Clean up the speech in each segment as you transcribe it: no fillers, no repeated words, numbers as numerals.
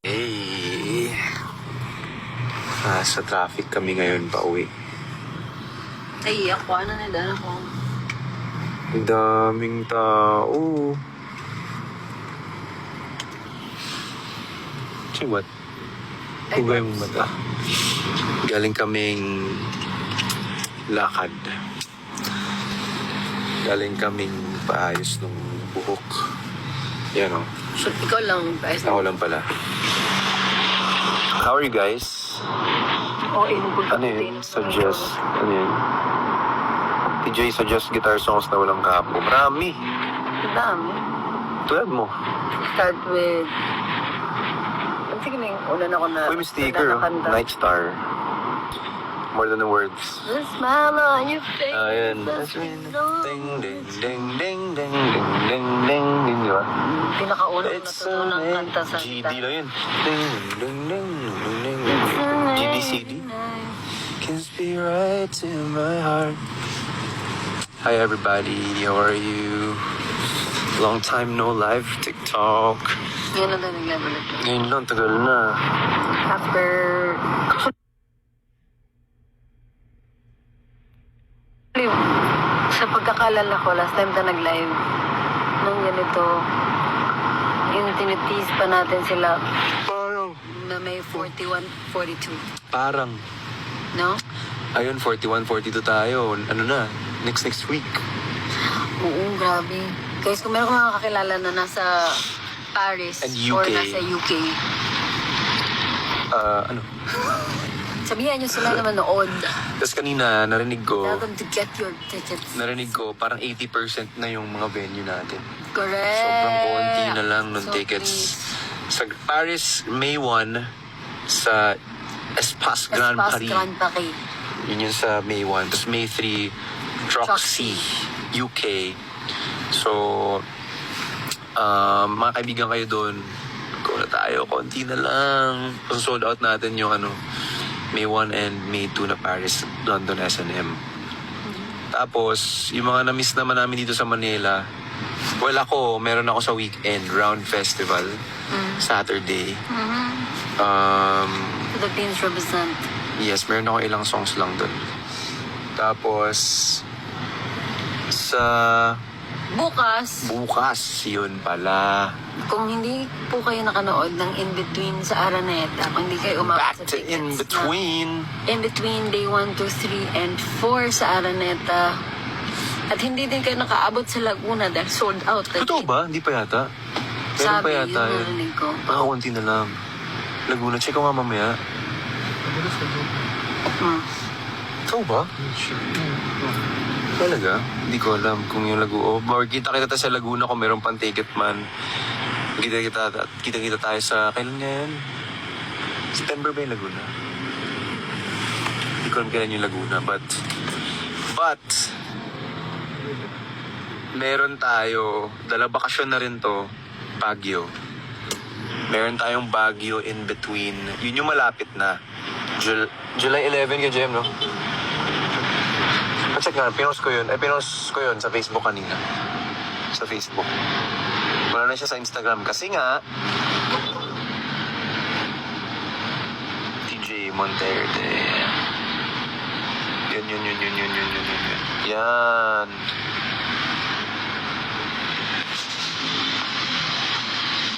Eh, sa traffic kami ngayon pa uwi. Ay, ako ano na dala ko. Ang daming tao. Say what? Hugay mong mata. Galing kaming lakad. Galing kaming paayos ng buhok. Yan o. So, ikaw lang. Ako lang pala. How are you guys? Oo, inubog Ano yun? Suggest. Ano yun? TJ suggest guitar songs na walang kapo. Marami. Ang dami. Tulad mo. Start with... Sige na yung una na ko na... Uy, may sticker. nakakanta. Night Star. More than the words. The smile on your face. Ayan. That's Ding, no- ding, ding, ding, ding, ding, ding, ding, ding, di ba? Pinakauna ko It's natutunang kanta sa GD lang yun. Ding, ding, ding, ding, ding, ding. GDCD. Can be right to my heart. Hi everybody, how are you? Long time no live TikTok. Ngayon na tayo nag-level ito. Ngayon lang, tagal na. After... Actually, sa pagkakalala ko, last time na nag-live, nung ganito, yung tinitease pa natin sila Parang. na may 41, 42. Parang. No? Ayun, 41, 42 tayo. Ano na? Next week. Oo, grabe. Guys, kung meron kong makakakilala na nasa Paris And or UK. nasa UK, Ano? sabihan nyo sila na manood. Tapos kanina, narinig ko, Tell them to get your tickets. parang 80% na yung mga venue natin. Correct. Sobrang konti na lang ng So, tickets. please. Sa Paris, May 1. Sa Espace Grand Espace Paris. Grand Paris. Yun yung sa May 1. Tapos May 3, Troxy, UK. So, mga kaibigan kayo doon, go na tayo, konti na lang. Sold out natin yung May 1 and May 2 na Paris, London, S&M. Tapos, yung mga na-miss naman namin dito sa Manila, well ako, meron ako sa weekend, Round Festival, Saturday. Philippines represent. Yes, meron ako ilang songs lang doon. Tapos, sa Bukas, yun pala. kung hindi po kayo nakanood ng In-Between sa Araneta, kung hindi kayo umabot Back sa to tickets In Between. In-Between Day 1, 2, 3, and 4 sa Araneta. At hindi din kayo nakaabot sa Laguna dahil sold out. Totoo ba? Hindi pa yata. Meron Sabi, pa yata yun yun. narinig ko. Konti na lang. Laguna, check ko nga mamaya. Ikaw ba? Talaga? Hindi ko alam kung yung Laguna. Or kita-kita tayo sa Laguna kung meron pang ticket man. Kita-kita tayo sa... Kailan nga yan? September ba yung Laguna? Hindi ko alam kailan yung Laguna. But... meron tayo... bakasyon na rin to. Baguio. Meron tayong Baguio in between. Yun yung malapit na. July 11 ka, Jem, no? Check nga, pinost ko yun sa Facebook kanina. Sa Facebook. Wala na siya sa Instagram. Kasi nga, TJ Monterde. Yun. Yan.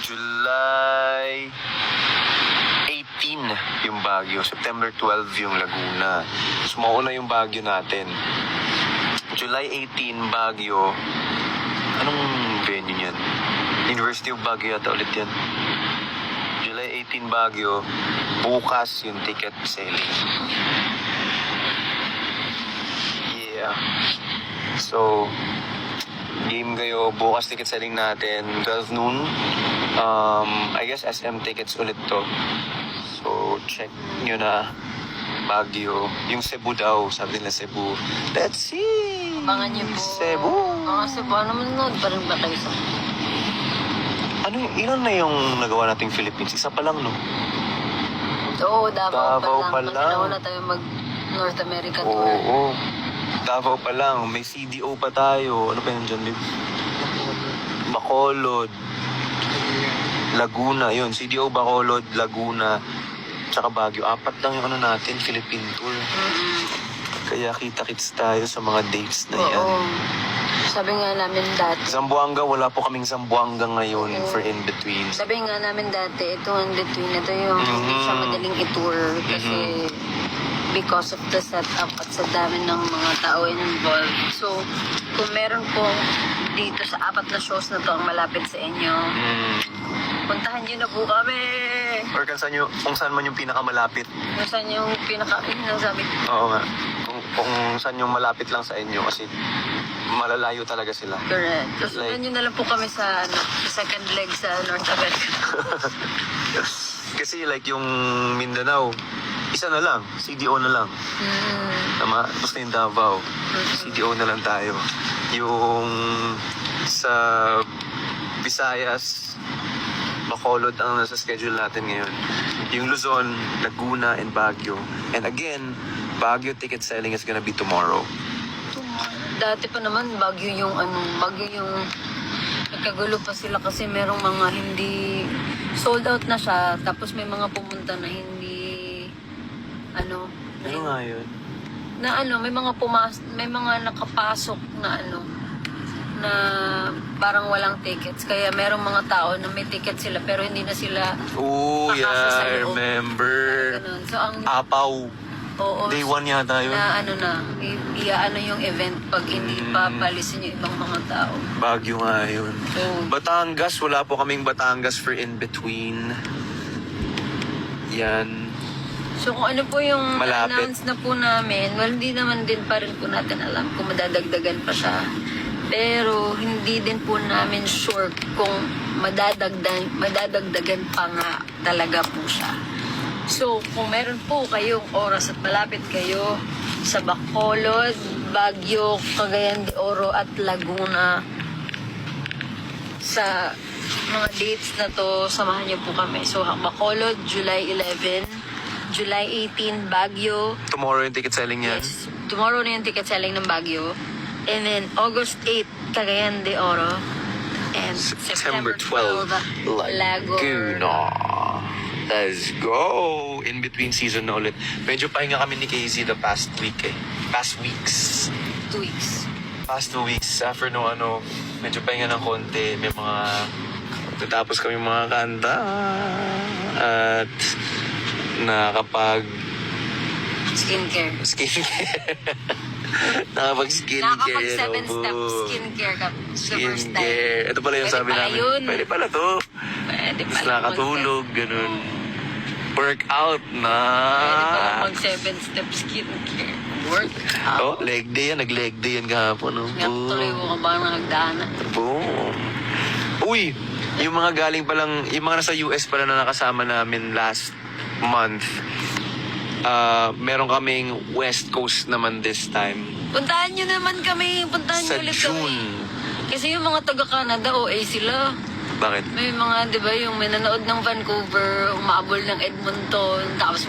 July 18 yung Baguio. September 12 yung Laguna. So, mauna yung Baguio natin. July 18, Baguio. Anong venue niyan? University of Baguio yata ulit yan. July 18, Baguio. Bukas yung ticket selling. Yeah. So, game kayo. Bukas ticket selling natin. 12 noon. I guess SM tickets ulit to. So, check nyo na. Baguio. Yung Cebu daw. Sabi nila Cebu. Let's see! Abangan niyo po. Cebu. Cebu. Ano manood pa rin ba kayo sa... Ilan na yung nagawa nating Philippines? Isa pa lang, no? Oo, Davao pa pa lang. lang. Mag-inauna tayo mag-North America tour. Oo. Davao pa lang. May CDO pa tayo. Ano pa yun dyan, babe? Bacolod. Laguna, yun. CDO, Bacolod, Laguna, tsaka Baguio. 4 lang yung ano natin, Philippine Tour. Kaya kita-kits tayo sa mga dates na yan. Oo. Sabi nga namin dati, Zamboanga, wala po kaming Zamboanga ngayon for in-between. sabi nga namin dati, ito ang between, ito yung hindi siya madaling i-tour kasi because of the setup at sa dami ng mga tao involved. So, kung meron pong dito sa 4 na shows na to ang malapit sa inyo, puntahan nyo na po kami! Or kung saan man yung pinakamalapit. Kung saan yung yun ang sabi. Oo nga. Kung saan yung malapit lang sa inyo kasi malalayo talaga sila. Correct. So, Like- sundan nyo na lang po kami sa second leg sa North America. Kasi like yung Mindanao, isa na lang, CDO na lang. Tama? Tapos na yung Davao, CDO na lang tayo. Yung sa Visayas, Bacolod ang nasa schedule natin ngayon. Yung Luzon, Laguna, and Baguio. And again, Baguio ticket selling is gonna be tomorrow. Dati pa naman, Baguio yung nagkagulo pa sila kasi merong mga hindi sold out na siya. Tapos may mga pumunta na hindi, Ano nga yun? may mga nakapasok na na parang walang tickets. Kaya merong mga tao na may ticket sila pero hindi na sila Oh, Kakasa yeah, sa I loob. remember. ganun. So ang Apaw. oo, Day 1 yata yun. na iaano yung event pag hindi pa palisin yung ibang mga tao. Baguio nga yun. So, Batangas, wala po kaming Batangas for in-between. Yan. so kung ano po yung Malapit. announce na po namin, well, hindi naman din pa rin po natin alam kung madadagdagan pa siya. Pero hindi din po namin sure kung madadagdagan pa nga talaga po siya. So, kung meron po kayong oras at malapit kayo sa Bacolod, Baguio, Cagayan de Oro at Laguna, sa mga dates na to, samahan niyo po kami. So, Bacolod, July 11, July 18, Baguio. Tomorrow yung ticket selling yan. Yes, tomorrow na yung ticket selling ng Baguio. And then, August 8, Cagayan de Oro. And September 12, Laguna. Let's go! In between season na ulit. Medyo pahinga kami ni Casey the past week eh. Past weeks. 2 weeks. Past 2 weeks. After no medyo pahinga ng konti. May mga, tatapos kami mga kanta. At nakakapag Skincare. nakapag-skincare. Nakakapag 7-step skincare ka. The first time. Skincare. Ito pala yung Pwede sabi pala namin. yun. Pwede pala to. Pwede Tapos pala nakatulog, ganun. Workout na. Pwede pala mag 7-step skincare. Workout. Oh, leg day yan. Nag-leg day yan kahapon. No? Tuloy mo ka ba nagdaanan? Boom. Uy, yung mga galing palang, yung mga nasa US pala na nakasama namin last month, meron kaming West Coast naman this time. Puntahan nyo naman kami. Puntahan nyo Sa ulit June. kami. Kasi yung mga taga-Canada, OA sila. Bakit? May mga, di ba, yung may nanood ng Vancouver, umabol ng Edmonton, tapos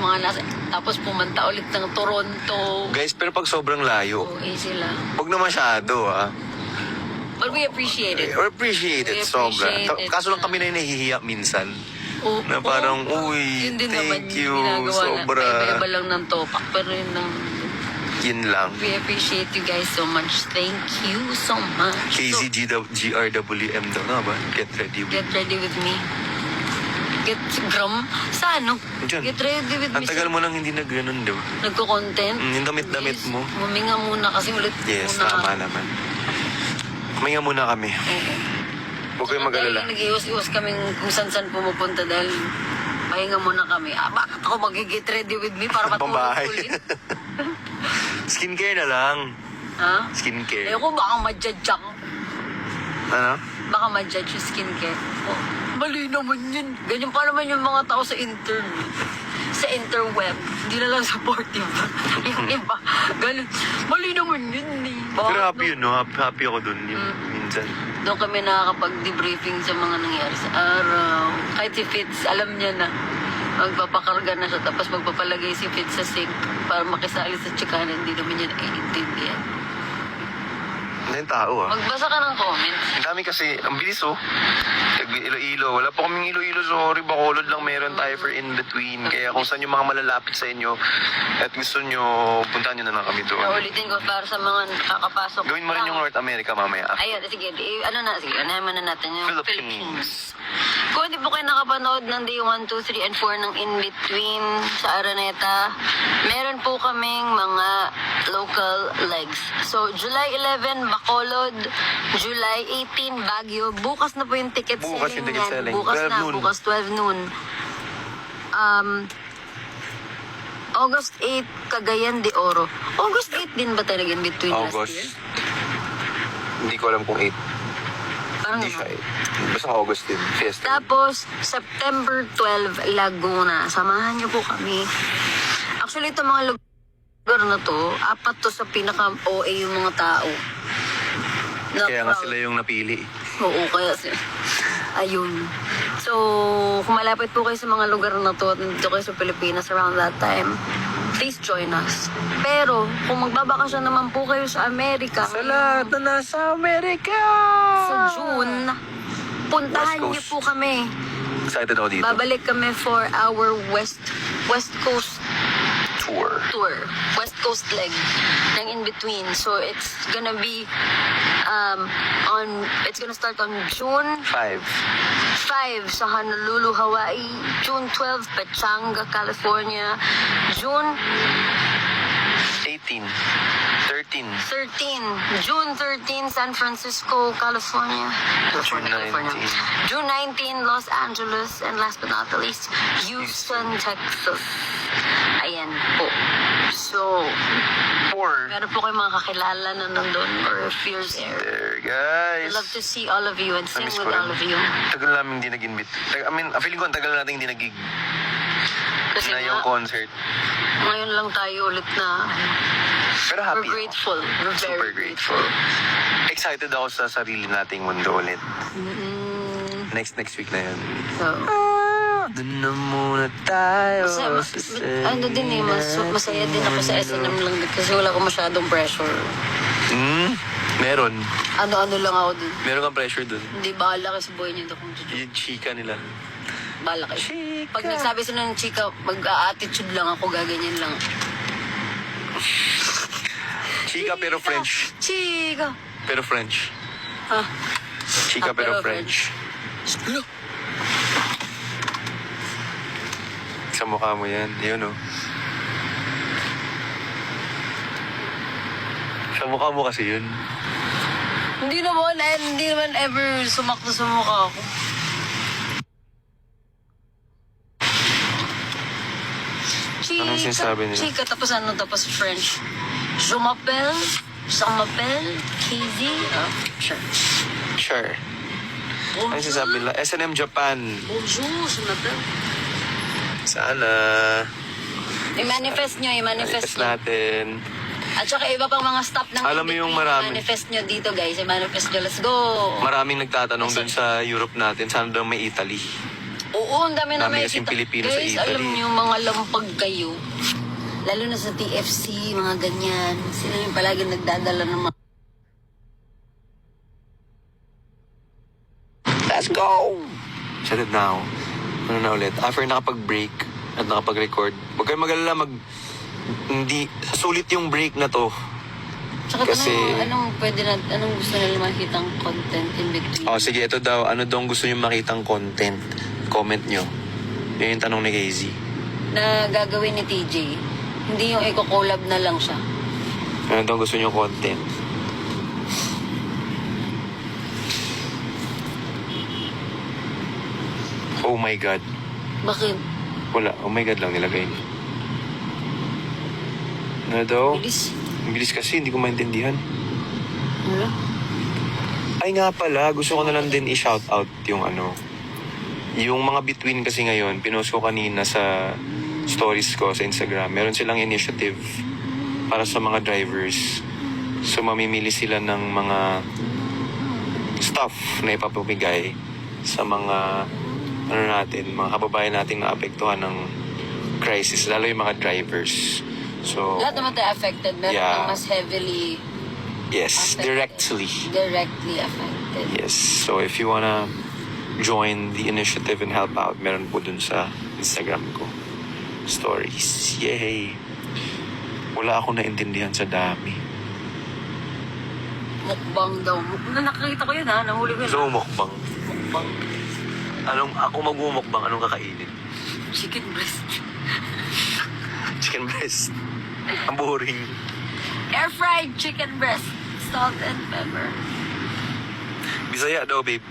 pumunta ulit ng Toronto. Guys, pero pag sobrang layo, OA sila. huwag na masyado But we appreciate it. Or appreciate it, We sobra. appreciate it. Kaso lang kami na yung nahihiya minsan. Oo, Na parang, uy, yun din naman thank yung you, ginagawa sobra. Iba-iba lang ng topak, pero yun lang. Yun lang. We appreciate you guys so much. Thank you so much. So, KZGRWM daw na ba? Get ready with. get ready with me. Get gram? Sa ano? Diyan. Get ready with me. Ang tagal mo nang hindi na ganun, di ba? Nagko-content. Yung damit-damit mo. Huminga muna kasi ulit. Yes, muna. tama naman. Huminga muna kami. Oo. Huwag kayong mag-alala. Dahil nag-iwas-iwas kaming kung saan-saan pumupunta dahil pahinga muna kami. Bakit ako mag-get ready with me para Pambahay. matulog ulit? Skincare na lang. Ha? Skincare. Ayoko baka ma-judge ako. Ano? Baka ma-judge yung skincare. Oh, mali naman yun. Ganyan pa naman yung mga tao sa internet. Sa interweb. Hindi na lang supportive. Yung iba. Ganun. Mali naman yun eh. Bakit Pero happy yun, no? Happy ako dun. Yung minsan. Doon kami nakakapag-debriefing sa mga nangyari sa araw. Kahit si Fitz, alam niya na. Magpapakarga na siya, tapos magpapalagay si Fitz sa sink para makisali sa tsikanan. Hindi naman niya naiintindihan. Hindi yung tao ah. Magbasa ka ng comment. Ang dami kasi, ang bilis oh. Iloilo. Wala pa kaming Iloilo, sorry. Bacolod lang meron tayo for in-between. Kaya kung saan yung mga malalapit sa inyo at gusto nyo, puntahan nyo na lang kami doon. Naulitin ko para sa mga kakapasok. Gawin mo rin yung North America mamaya. Ayun, sige. Sige, anahin na natin yung Philippines. Kung hindi po kayo nakapanood ng day 1, 2, 3, and 4 ng in-between sa Araneta, meron po kaming mga local legs. So, July 11, Bacolod. July 18, Baguio. Bukas na po yung ticket Bukas selling yung ticket yan. selling. Bukas 12 na, noon. bukas 12 noon. August 8, Cagayan de Oro. August 8 din ba talaga in between last year? August. Hindi ko alam kung 8. Parang Hindi siya ano? 8. Basta August din. Fiesta. Tapos, September 12, Laguna. Samahan niyo po kami. Actually, ito mga lugar na to, 4 to sa pinaka-OA yung mga tao. Kaya nga sila yung napili. Oo, kaya sila. Ayun. So, kung malapit po kayo sa mga lugar na to at nandito kayo sa Pilipinas around that time, please join us. Pero, kung magbabakasyon naman po kayo sa Amerika, Sa lahat na nasa Amerika! sa June, puntahan West niyo Coast. po kami. Excited ako dito. Babalik kami for our West Coast Tour. West Coast leg ng in-between. So, it's gonna be it's gonna start on June 5. 5 sa Honolulu, Hawaii. June 12, Pechanga, California. June 18. 13. 13, June 13, San Francisco, California. June 19. June 19, Los Angeles. And last but not the least, Houston, Texas. Ayan po. So, 4. meron po kayong mga kakilala na nandun or fears there. There, guys. I'd love to see all of you and sing Namiss with ko rin. all of you. Tagal namin hindi nag-invite. I mean, feeling ko ang tagal natin hindi nag-gig Kasi na yung nga, concert. ngayon lang tayo ulit na Pero we're happy ako. grateful. We're Super very grateful. Excited ako sa sarili nating mundo ulit. Mm, Next week na yun. so, Doon na muna tayo. ano din eh, masaya din ako sa S&M lang din kasi wala ko masyadong pressure. Meron. Ano-ano lang ako din. Meron kang pressure dun. Hindi bahala kasi buhay niyo doon kung tutuwa. Yung chika nila. Bahala kayo. Chika. Pag nagsabi sila ng chika, mag-attitude lang ako, gaganyan lang. Chika pero French. Chika! Pero French. Ha? Chika pero pero French. Sa mukha mo yan. Yun oh. Sa mukha mo kasi yun. Hindi naman ever sumakto sa mukha ako. Chika, Anong sinasabi nila? Chika, tapos French. Je m'appelle, KZ. Sure. Sure. Ano sinasabi nila? S&M Japan. Bonjour, je m'appelle. Sana. I-manifest nyo. Manifest natin. At saka iba pang mga stop ng Alam mo yung marami. manifest nyo dito, guys. I-manifest nyo. Let's go. Maraming nagtatanong dun sa Europe natin. Sana daw may Italy. Oo, ang dami na Dami may kasing kita. Pilipino sa Guys, Italy. alam niyo, mga lampag kayo. Lalo na sa TFC, mga ganyan. Sila yung palagi nagdadala ng mga... Let's go! Excited na ako. Ano na ulit? After nakapag-break at nakapag-record, huwag kayo mag-alala hindi, sulit yung break na to. Tsaka Kasi- anong gusto nila makitang content in between? Oh, sige, ito daw. Ano daw gusto nyo makitang content? Comment nyo. Yun yung tanong ni KZ. Na gagawin ni TJ. Hindi yung eco-collab na lang siya. Ano daw gusto nyo content? Oh my God. Bakit? Wala. Oh my God lang nilagay niya. Ano daw? Bilis. Ang bilis kasi, hindi ko maintindihan. Wala. Ay nga pala, gusto ko na lang din i-shout out yung yung mga between kasi ngayon, pinost ko kanina sa stories ko sa Instagram. Meron silang initiative para sa mga drivers. So mamimili sila ng mga stuff na ipapamigay sa mga mga kababayan nating naapektuhan ng crisis, lalo yung mga drivers. So Lahat naman tayo affected. Meron Yeah. kang mas heavily Yes, directly. Directly affected. Yes. So if you wanna join the initiative and help out, meron po dun sa Instagram ko. Stories. Yay! Wala akong naintindihan sa dami. Mukbang daw. Nakakita ko yun ha. Nahuli ko yun. So, mukbang. Mukbang. Ako magmumukbang, anong kakainin? Chicken breast. Chicken breast. Ang boring. Air fried chicken breast. Salt and pepper. Bisaya daw, babe.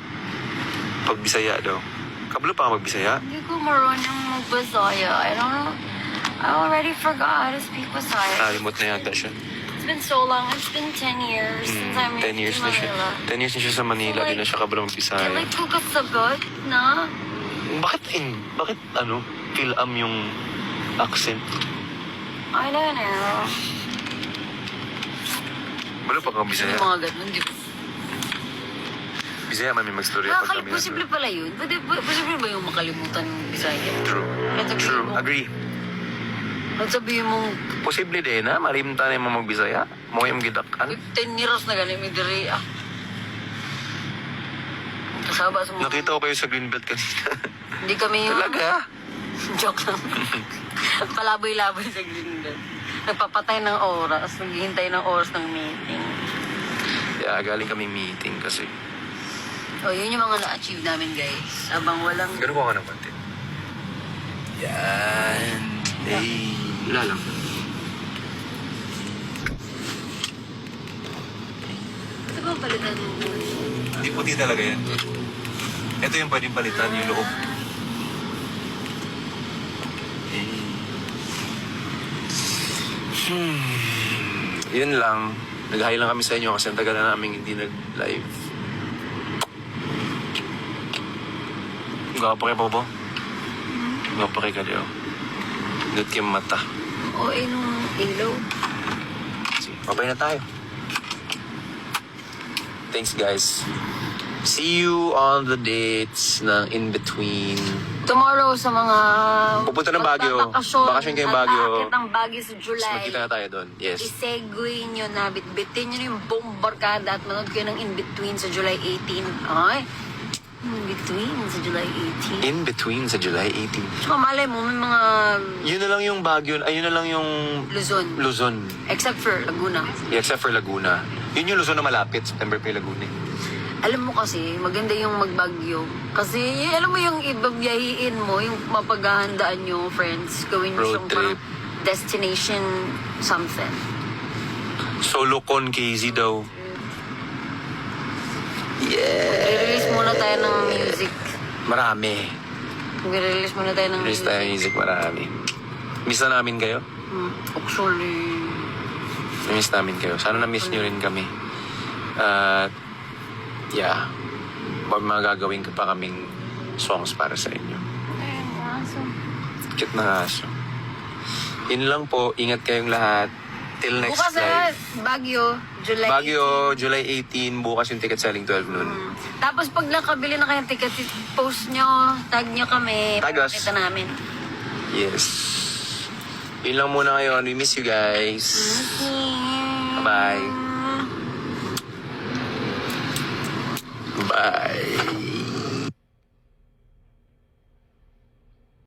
Pag Bisaya daw. Kabalo pa ka magbisaya? Hindi ko marunong magbasaya. I don't know. I already forgot how to speak Bisaya. Nalimot na yata siya. It's been so long. It's been 10 years since I moved 10 years to na siya. Manila. 10 years na siya sa Manila. So, Di na siya kabalo magbisaya. Like ko kasagot na. Bakit feel yung accent? I don't know. Balo pa ka Bisaya? Yung mga ganun, di ba? Bisaya man may mag-storya pag kami. Posible pala yun. Posible ba yung makalimutan ng Bisaya? True. Nagsabihin True. mo- Agree. Nagsabihin mong Posible din na malimtan yung mga magbisaya. Mo yung gidakan. 10 years na ganun, may diri ah. Kasaba sa mga... Nakita ko kayo sa Greenbelt kanina. Hindi kami yung... Talaga? Joke lang. Palaboy-laboy sa Greenbelt. Nagpapatay ng oras, naghihintay ng oras ng meeting. Yeah, galing kami meeting kasi. O, yun yung mga na-achieve namin, guys. Abang walang... Ganun ko nga naman din. Yan. Hey. Wala lang. Ito ba ang palitan mo? Hindi puti talaga yan. Ito yung pwedeng palitan, yung loob. Yun lang. Nag-hi lang kami sa inyo kasi ang tagal na namin hindi nag-live. Gwapo kayo, Bobo? Gwapo kayo kayo. Gat kayo mata. O, nung ilaw. Sige, babay na tayo. Thanks, guys. See you on the dates ng in-between. Tomorrow sa mga... Pupunta ng Baguio. Magpapakasyon Bakasyon kayo ng Baguio. At aakit ng Baguio sa Mas July. magkita na tayo doon. Yes. I-segue nyo na, bitbitin nyo na yung buong barkada at manood kayo ng In-Between sa July 18. Ay, In-Between sa July 18. In-between sa July 18. Tsaka malay mo, may mga Yun na lang yung Baguio. Ay, yun na lang yung Luzon. Luzon. Except for Laguna. Yeah, except for Laguna. Yun yung Luzon na malapit. September pa yung Laguna. Alam mo kasi, maganda yung magbagyo. Kasi, alam mo yung ibabiyahiin mo, yung mapaghahandaan nyo, friends. Gawin nyo Road siyang parang trip. destination something. Solo con KZ daw. Yeah. I-release muna tayo ng music. Marami. I-release muna tayo ng Release tayo music, marami. Miss na namin kayo? Actually, Na-miss namin kayo. Sana na-miss nyo rin kami. At, yeah. Mga gagawin ka pa kaming songs para sa inyo. ayun, awesome. Cute na aso. Yun lang po. Ingat kayong lahat. Till next Bukas na, live. Baguio, July Baguio, July 18. Bukas yung ticket selling 12 noon. 18. Tapos pag nakabili na kayong ticket, post nyo, tag nyo kami. Tag us. Pakita namin. Yes. Yun lang muna ngayon. We miss you guys. Bye. Bye.